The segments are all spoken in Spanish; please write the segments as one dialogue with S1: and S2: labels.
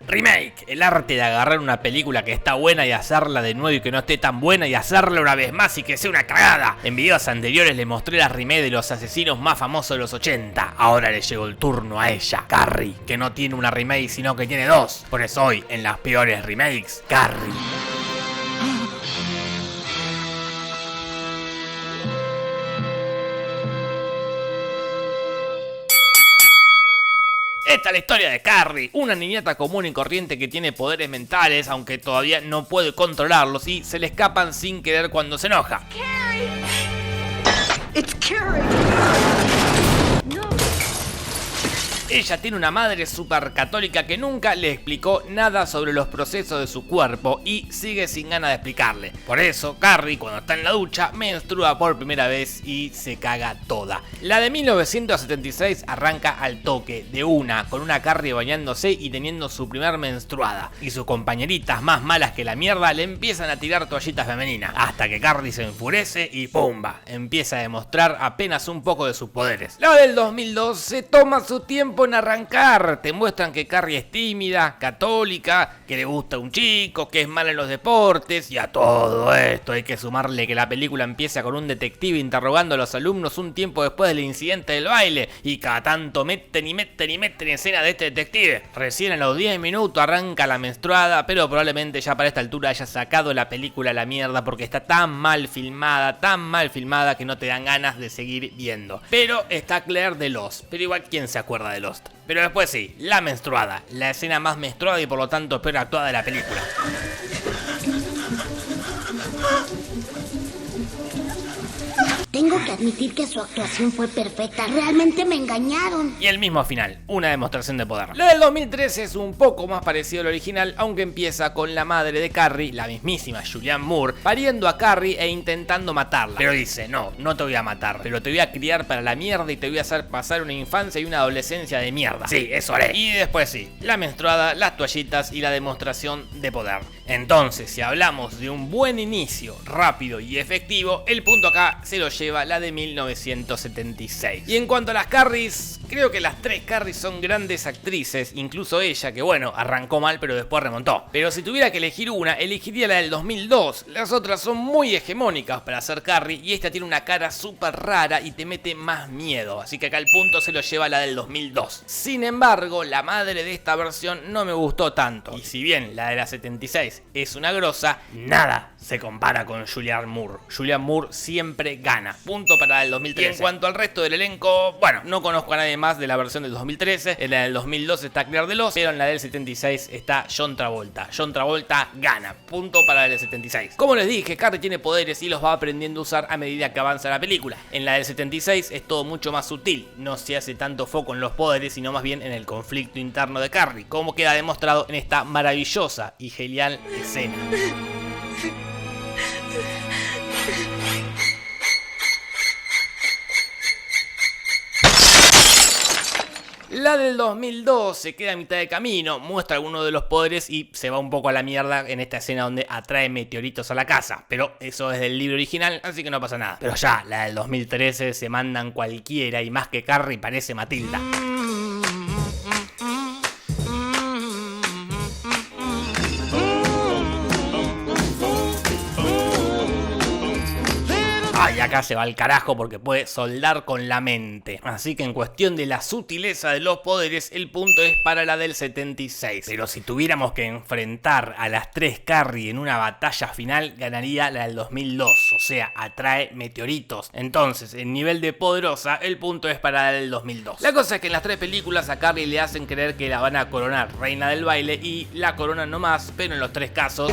S1: Remake, el arte de agarrar una película que está buena y hacerla de nuevo y que no esté tan buena y hacerla una vez más y que sea una cagada. En videos anteriores le mostré la remake de los asesinos más famosos de los 80. Ahora le llegó el turno a ella, Carrie, que no tiene una remake sino que tiene dos. Por eso hoy, en las peores remakes, Carrie. Esta es la historia de Carrie, una niñata común y corriente que tiene poderes mentales, aunque todavía no puede controlarlos y se le escapan sin querer cuando se enoja.
S2: Carrie! It's Carrie! No.
S1: Ella tiene una madre súper católica que nunca le explicó nada sobre los procesos de su cuerpo y sigue sin ganas de explicarle. Por eso, Carrie, cuando está en la ducha, menstrua por primera vez y se caga toda. La de 1976 arranca al toque, de una, con una Carrie bañándose y teniendo su primer menstruada. Y sus compañeritas más malas que la mierda le empiezan a tirar toallitas femeninas. Hasta que Carrie se enfurece y ¡pumba! Empieza a demostrar apenas un poco de sus poderes. La del 2002 se toma su tiempo en arrancar. Te muestran que Carrie es tímida, católica, que le gusta un chico, que es mala en los deportes, y a todo esto hay que sumarle que la película empieza con un detective interrogando a los alumnos un tiempo después del incidente del baile, y cada tanto meten escena de este detective. Recién a los 10 minutos arranca la menstruada, pero probablemente ya para esta altura haya sacado la película a la mierda porque está tan mal filmada que no te dan ganas de seguir viendo. Pero está Claire de Lost, pero igual ¿quién se acuerda de Lost? Pero después sí, la menstruada, la escena más menstruada y por lo tanto peor actuada de la película.
S3: Tengo que admitir que su actuación fue perfecta. Realmente me engañaron.
S1: Y el mismo final, una demostración de poder. La del 2013 es un poco más parecido al original, aunque empieza con la madre de Carrie, la mismísima Julianne Moore, pariendo a Carrie e intentando matarla. Pero dice, no te voy a matar, pero te voy a criar para la mierda y te voy a hacer pasar una infancia y una adolescencia de mierda. Sí, eso haré. Y después sí, la menstruada, las toallitas y la demostración de poder. Entonces, si hablamos de un buen inicio, rápido y efectivo, el punto acá se lo lleva la de 1976. Y en cuanto a las Carries, creo que las tres Carries son grandes actrices, incluso ella, que bueno, arrancó mal pero después remontó. Pero si tuviera que elegir una, elegiría la del 2002. Las otras son muy hegemónicas para ser Carrie y esta tiene una cara súper rara y te mete más miedo, así que acá el punto se lo lleva la del 2002. Sin embargo, la madre de esta versión no me gustó tanto, y si bien la de la 76 es una grosa, nada se compara con Julianne Moore. Julianne Moore siempre gana. Punto para el 2013. Y en cuanto al resto del elenco, bueno, no conozco a nadie más de la versión del 2013. En la del 2002 está Claire de Lost, pero en la del 76 está John Travolta. John Travolta gana. Punto para el del 76. Como les dije, Carrie tiene poderes y los va aprendiendo a usar a medida que avanza la película. En la del 76 es todo mucho más sutil. No se hace tanto foco en los poderes, sino más bien en el conflicto interno de Carrie, como queda demostrado en esta maravillosa y genial escena. La del 2002 se queda a mitad de camino, muestra algunos de los poderes y se va un poco a la mierda en esta escena donde atrae meteoritos a la casa. Pero eso es del libro original, así que no pasa nada. Pero ya, la del 2013 se mandan cualquiera y más que Carrie parece Matilda. Y acá se va al carajo porque puede soldar con la mente. Así que en cuestión de la sutileza de los poderes, el punto es para la del 76. Pero si tuviéramos que enfrentar a las tres Carrie en una batalla final, ganaría la del 2002. O sea, atrae meteoritos. Entonces, en nivel de poderosa, el punto es para la del 2002. La cosa es que en las tres películas a Carrie le hacen creer que la van a coronar reina del baile y la coronan nomás, pero en los tres casos...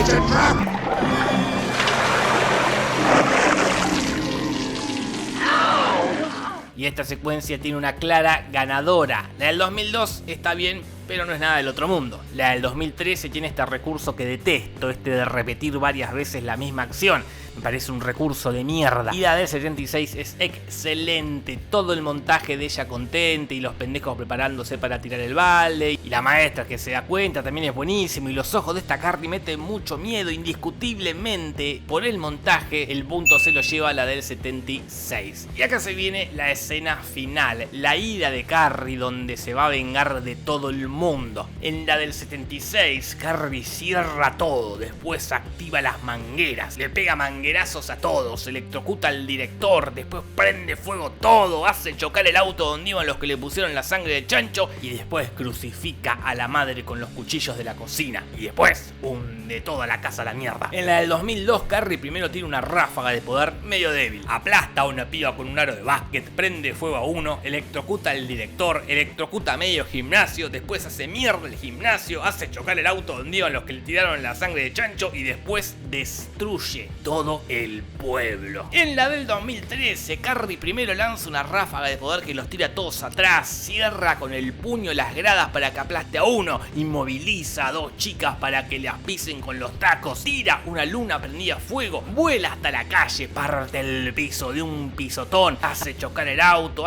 S1: Y esta secuencia tiene una clara ganadora. La del 2002 está bien, pero no es nada del otro mundo. La del 2013 tiene este recurso que detesto, este de repetir varias veces la misma acción. Me parece un recurso de mierda. Y la del 76 es excelente. Todo el montaje de ella contenta y los pendejos preparándose para tirar el balde. Y la maestra que se da cuenta también es buenísimo. Y los ojos de esta Carrie meten mucho miedo, indiscutiblemente. Por el montaje, el punto se lo lleva a la del 76. Y acá se viene la escena final. La ira de Carrie, donde se va a vengar de todo el mundo mundo. En la del 76, Carrie cierra todo, después activa las mangueras, le pega manguerazos a todos, electrocuta al director, después prende fuego todo, hace chocar el auto donde iban los que le pusieron la sangre de chancho y después crucifica a la madre con los cuchillos de la cocina y después hunde toda la casa a la mierda. En la del 2002, Carrie primero tiene una ráfaga de poder medio débil, aplasta a una piba con un aro de básquet, prende fuego a uno, electrocuta al director, electrocuta a medio gimnasio, después hace mierda el gimnasio, hace chocar el auto donde iban los que le tiraron la sangre de chancho y después destruye todo el pueblo. En la del 2013, Carrie primero lanza una ráfaga de poder que los tira a todos atrás, cierra con el puño las gradas para que aplaste a uno, inmoviliza a dos chicas para que las pisen con los tacos, tira una luna prendida a fuego, vuela hasta la calle, parte el piso de un pisotón, hace chocar el auto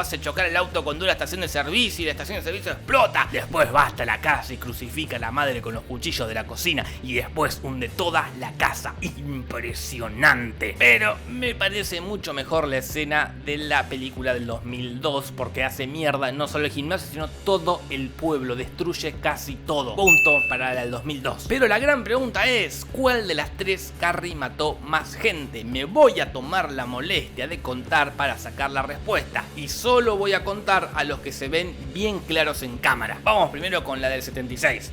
S1: cuando la estación de servicio y la estación de servicio explota, después va hasta la casa y crucifica a la madre con los cuchillos de la cocina y después hunde toda la casa. Impresionante. Pero me parece mucho mejor la escena de la película del 2002 porque hace mierda no solo el gimnasio sino todo el pueblo, destruye casi todo. Punto para la del 2002. Pero la gran pregunta es, ¿cuál de las tres Carrie mató más gente? Me voy a tomar la molestia de contar para sacar la respuesta y solo voy a contar a los que se ven bien claros en cámara. Vamos primero con la del 76.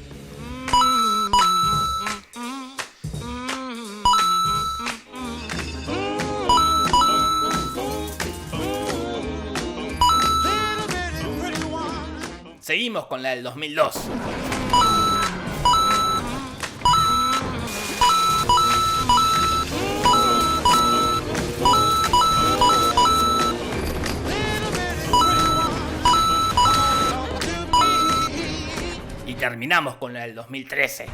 S1: Seguimos con la del 2002. Y terminamos con la del 2013.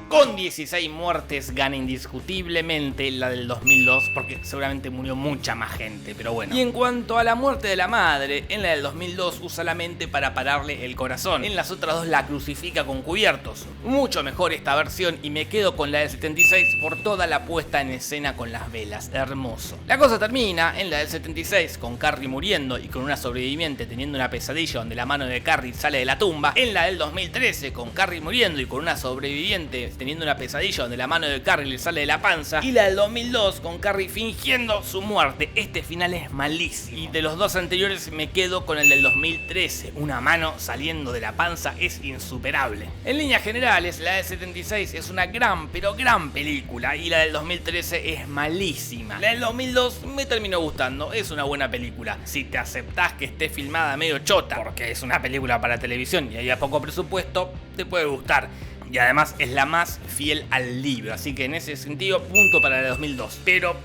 S1: Con 16 muertes gana indiscutiblemente la del 2002 porque seguramente murió mucha más gente, pero bueno. Y en cuanto a la muerte de la madre, en la del 2002 usa la mente para pararle el corazón. En las otras dos la crucifica con cubiertos. Mucho mejor esta versión y me quedo con la del 76 por toda la puesta en escena con las velas. Hermoso. La cosa termina en la del 76 con Carrie muriendo y con una sobreviviente teniendo una pesadilla donde la mano de Carrie sale de la tumba. En la del 2013 con Carrie muriendo y con una sobreviviente teniendo una pesadilla donde la mano de Carrie le sale de la panza. Y la del 2002 con Carrie fingiendo su muerte. Este final es malísimo. Y de los dos anteriores me quedo con el del 2013. Una mano saliendo de la panza es insuperable. En líneas generales, la del 76 es una gran, pero gran película. Y la del 2013 es malísima. La del 2002 me terminó gustando. Es una buena película. Si te aceptás que esté filmada medio chota, porque es una película para televisión y hay poco presupuesto, te puede gustar. Y además es la más fiel al libro, así que en ese sentido, punto para el 2002. Pero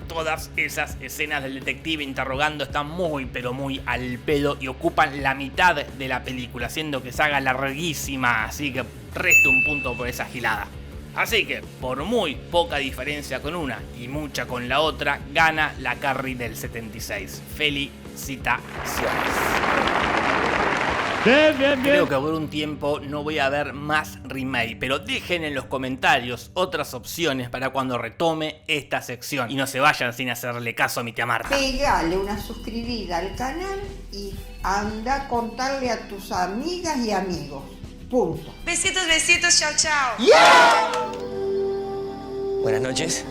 S1: todas esas escenas del detective interrogando están muy, pero muy al pedo y ocupan la mitad de la película, haciendo que se haga larguísima, así que resto un punto por esa gilada. Así que, por muy poca diferencia con una y mucha con la otra, gana la Carrie del 76. Felicitaciones.
S4: Bien.
S1: Creo que por un tiempo no voy a ver más remake, pero dejen en los comentarios otras opciones para cuando retome esta sección y no se vayan sin hacerle caso a mi tía Marta.
S5: Pegale una suscribida al canal y anda a contarle a tus amigas y amigos. Punto.
S6: Besitos, chao, chao.
S7: Buenas noches.